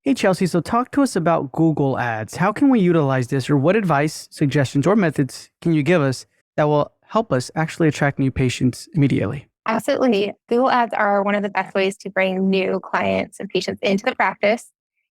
Hey, Chelsea, so talk to us about Google Ads. How can we utilize this, or what advice, suggestions, or methods can you give us that will help us actually attract new patients immediately? Absolutely. Google Ads are one of the best ways to bring new clients and patients into the practice.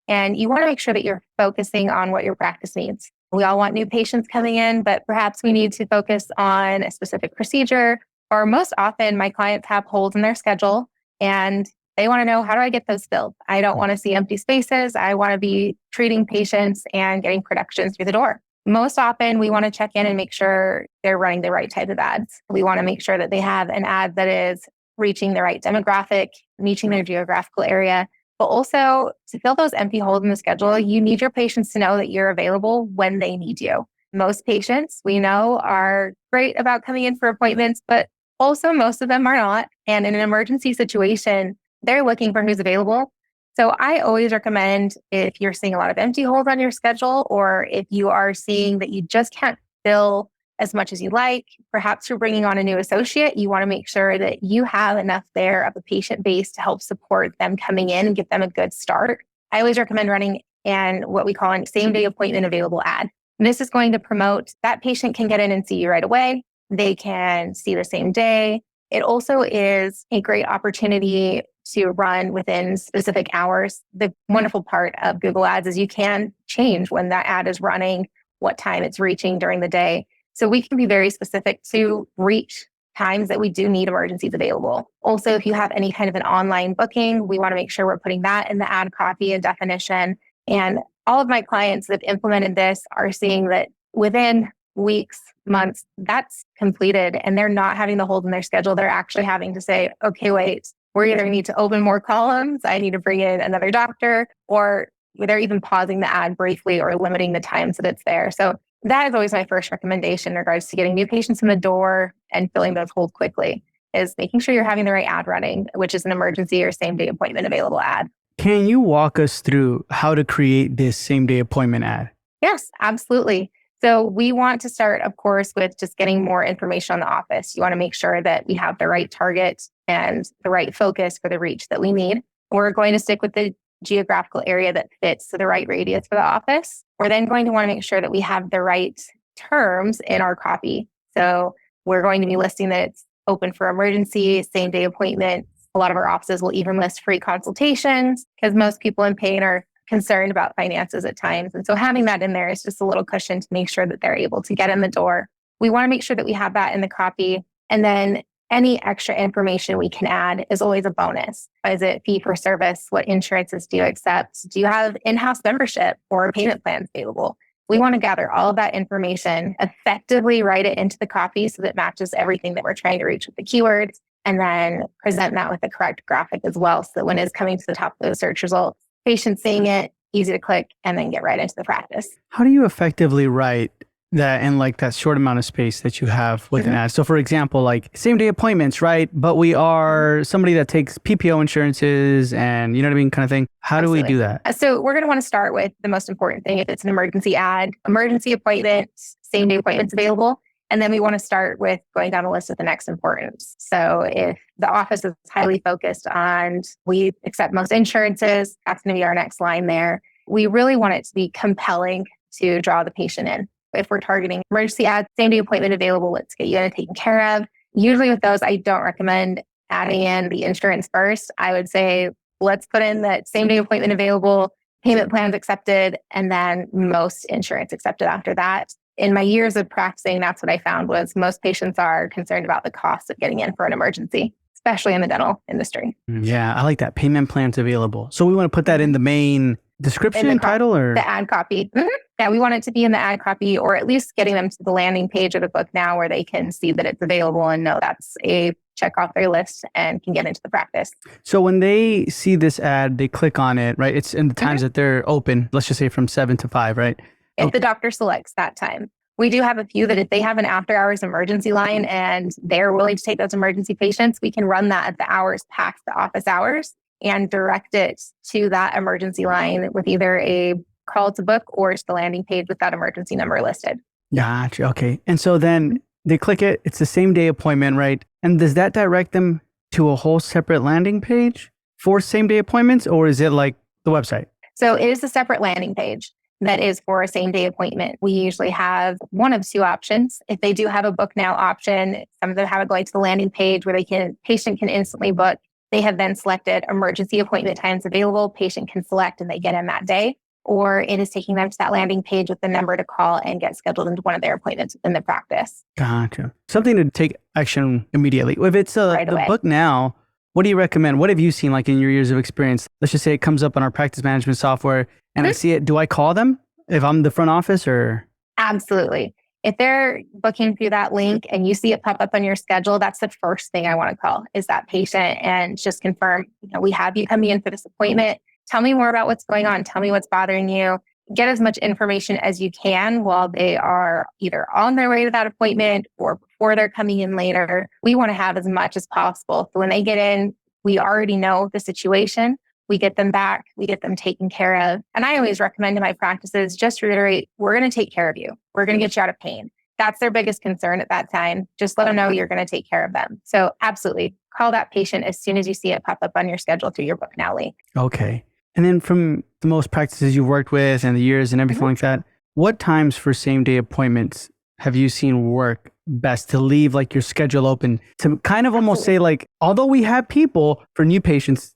And you want to make sure that you're focusing on what your practice needs. We all want new patients coming in, but perhaps we need to focus on a specific procedure. Or most often, my clients have holes in their schedule and they want to know, how do I get those filled? I don't want to see empty spaces. I want to be treating patients and getting productions through the door. Most often, we want to check in and make sure they're running the right type of ads. We want to make sure that they have an ad that is reaching the right demographic, reaching their geographical area. But also, to fill those empty holes in the schedule, you need your patients to know that you're available when they need you. Most patients we know are great about coming in for appointments, but also most of them are not. And in an emergency situation, they're looking for who's available. So I always recommend, if you're seeing a lot of empty holes on your schedule, or if you are seeing that you just can't fill as much as you like, perhaps you're bringing on a new associate, you want to make sure that you have enough there of a patient base to help support them coming in and give them a good start. I always recommend running what we call a same-day appointment available ad. And this is going to promote that patient can get in and see you right away. They can see the same day. It also is a great opportunity to run within specific hours. The wonderful part of Google Ads is you can change when that ad is running, what time it's reaching during the day. So we can be very specific to reach times that we do need emergencies available. Also, if you have any kind of an online booking, we want to make sure we're putting that in the ad copy and definition. And all of my clients that have implemented this are seeing that within weeks, months, that's completed, and they're not having the hold in their schedule. They're actually having to say, okay, wait, we either need to open more columns, I need to bring in another doctor, or they're even pausing the ad briefly or limiting the times that it's there. So that is always my first recommendation in regards to getting new patients in the door and filling those holds quickly, is making sure you're having the right ad running, which is an emergency or same day appointment available ad. Can you walk us through how to create this same day appointment ad? Yes, absolutely. So we want to start, of course, with just getting more information on the office. You want to make sure that we have the right target and the right focus for the reach that we need. We're going to stick with the geographical area that fits the right radius for the office. We're then going to want to make sure that we have the right terms in our copy. So we're going to be listing that it's open for emergency, same day appointment. A lot of our offices will even list free consultations, because most people in pain are concerned about finances at times. And so having that in there is just a little cushion to make sure that they're able to get in the door. We want to make sure that we have that in the copy. And then any extra information we can add is always a bonus. Is it fee for service? What insurances do you accept? Do you have in-house membership or payment plans available? We want to gather all of that information, effectively write it into the copy so that it matches everything that we're trying to reach with the keywords, and then present that with the correct graphic as well, so that when it's coming to the top of the search results, patient seeing it, easy to click, and then get right into the practice. How do you effectively write that in like that short amount of space that you have with an ad? So for example, like same day appointments, right? But we are somebody that takes PPO insurances and you know what I mean, kind of thing. How do we do that? So we're going to want to start with the most important thing. If it's an emergency ad, emergency appointments, same day appointments available. And then we want to start with going down the list of the next importance. So if the office is highly focused on, we accept most insurances, that's going to be our next line there. We really want it to be compelling to draw the patient in. If we're targeting emergency ads, same day appointment available, let's get you in and taken care of. Usually with those, I don't recommend adding in the insurance first. I would say, let's put in that same day appointment available, payment plans accepted, and then most insurance accepted after that. In my years of practicing, that's what I found was most patients are concerned about the cost of getting in for an emergency, especially in the dental industry. Yeah, I like that. Payment plans available. So we want to put that in the main description title, or the ad copy. Yeah, we want it to be in the ad copy, or at least getting them to the landing page of the book now where they can see that it's available and know that's a check off their list and can get into the practice. So when they see this ad, they click on it, right? It's in the times that they're open, let's just say from 7 to 5, right? If the doctor selects that time. We do have a few that if they have an after hours emergency line and they're willing to take those emergency patients, we can run that at the hours past the office hours and direct it to that emergency line with either a call to book or to the landing page with that emergency number listed. Gotcha. Okay. And so then they click it. It's the same day appointment, right? And does that direct them to a whole separate landing page for same day appointments, or is it like the website? So it is a separate landing page that is for a same day appointment. We usually have one of two options. If they do have a book now option, some of them have it going to the landing page where patient can instantly book. They have then selected emergency appointment times available. Patient can select and they get in that day. Or it is taking them to that landing page with the number to call and get scheduled into one of their appointments within the practice. Gotcha. Something to take action immediately. If it's the book now, what do you recommend? What have you seen like in your years of experience? Let's just say it comes up on our practice management software and I see it. Do I call them if I'm the front office or? Absolutely. If they're booking through that link and you see it pop up on your schedule, that's the first thing I want to call is that patient and just confirm, we have you coming in for this appointment. Tell me more about what's going on. Tell me what's bothering you. Get as much information as you can while they are either on their way to that appointment or before they're coming in later. We want to have as much as possible. So when they get in, we already know the situation. We get them back. We get them taken care of. And I always recommend to my practices, just reiterate, we're going to take care of you. We're going to get you out of pain. That's their biggest concern at that time. Just let them know you're going to take care of them. So absolutely call that patient as soon as you see it pop up on your schedule through your book now link. Okay. And then from the most practices you've worked with and the years and everything like that, what times for same day appointments have you seen work best to leave like your schedule open to kind of almost say like, although we have people for new patients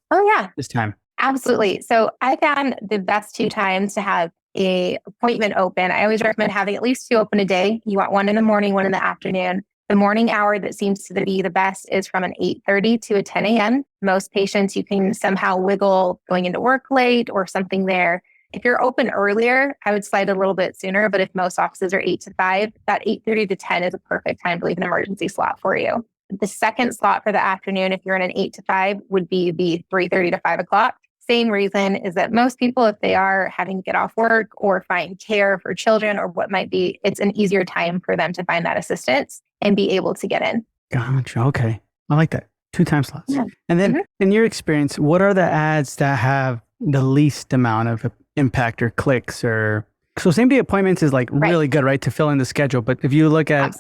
this time? Absolutely. So I found the best two times to have a appointment open. I always recommend having at least two open a day. You want one in the morning, one in the afternoon. The morning hour that seems to be the best is from an 8:30 to a 10 a.m. Most patients, you can somehow wiggle going into work late or something there. If you're open earlier, I would slide a little bit sooner. But if most offices are 8 to 5, that 8:30 to 10 is a perfect time to leave an emergency slot for you. The second slot for the afternoon, if you're in an 8 to 5, would be the 3:30 to 5 o'clock. Same reason is that most people, if they are having to get off work or find care for children or what might be, it's an easier time for them to find that assistance and be able to get in. Gotcha. Okay. I like that. 2 time slots. Yeah. And then in your experience, what are the ads that have the least amount of impact or clicks or... So same day appointments is like really good, right? To fill in the schedule. But if you look at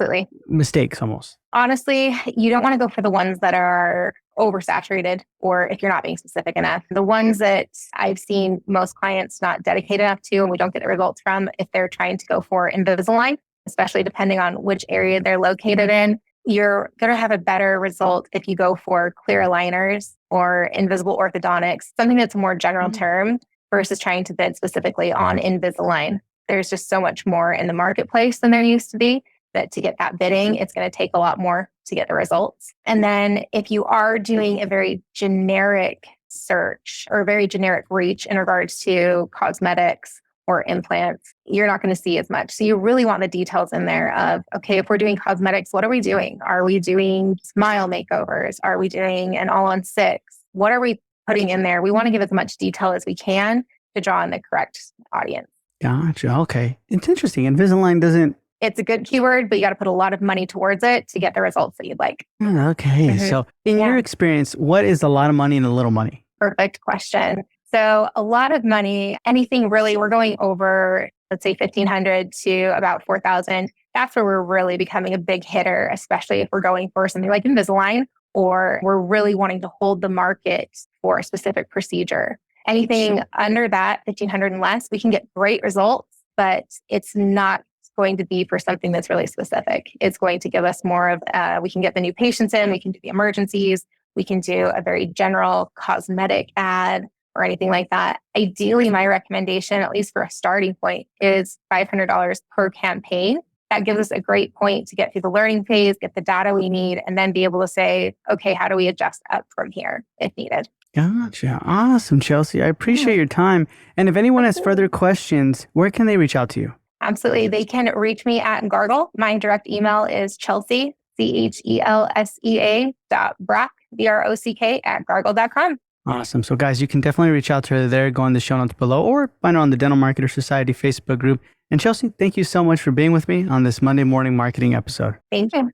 mistakes almost. Honestly, you don't want to go for the ones that are oversaturated or if you're not being specific enough. The ones that I've seen most clients not dedicated enough to and we don't get the results from, if they're trying to go for Invisalign, especially depending on which area they're located in, you're going to have a better result if you go for clear aligners or invisible orthodontics, something that's a more general term versus trying to bid specifically on Invisalign. There's just so much more in the marketplace than there used to be that to get that bidding, it's going to take a lot more to get the results. And then if you are doing a very generic search or a very generic reach in regards to cosmetics or implants, you're not going to see as much. So you really want the details in there of, okay, if we're doing cosmetics, what are we doing? Are we doing smile makeovers? Are we doing an all-on-6? What are we putting in there? We want to give as much detail as we can to draw in the correct audience. Gotcha. Okay. It's interesting. Invisalign doesn't... It's a good keyword, but you got to put a lot of money towards it to get the results that you'd like. Okay. So in your experience, what is a lot of money and a little money? Perfect question. So a lot of money, anything really, we're going over, let's say 1,500 to about 4,000. That's where we're really becoming a big hitter, especially if we're going for something like Invisalign, or we're really wanting to hold the market for a specific procedure. Anything under that, 1,500 and less, we can get great results, but it's not going to be for something that's really specific. It's going to give us more of, we can get the new patients in, we can do the emergencies, we can do a very general cosmetic ad or anything like that. Ideally, my recommendation, at least for a starting point, is $500 per campaign. That gives us a great point to get through the learning phase, get the data we need, and then be able to say, okay, how do we adjust up from here if needed? Gotcha. Awesome, Chelsea. I appreciate your time. And if anyone has further questions, where can they reach out to you? Absolutely. They can reach me at Gargle. My direct email is Chelsea, CHELSEA.Brock, BROCK @gargle.com. Awesome. So guys, you can definitely reach out to her there. Go in the show notes below or find her on the Dental Marketer Society Facebook group. And Chelsea, thank you so much for being with me on this Monday morning marketing episode. Thank you.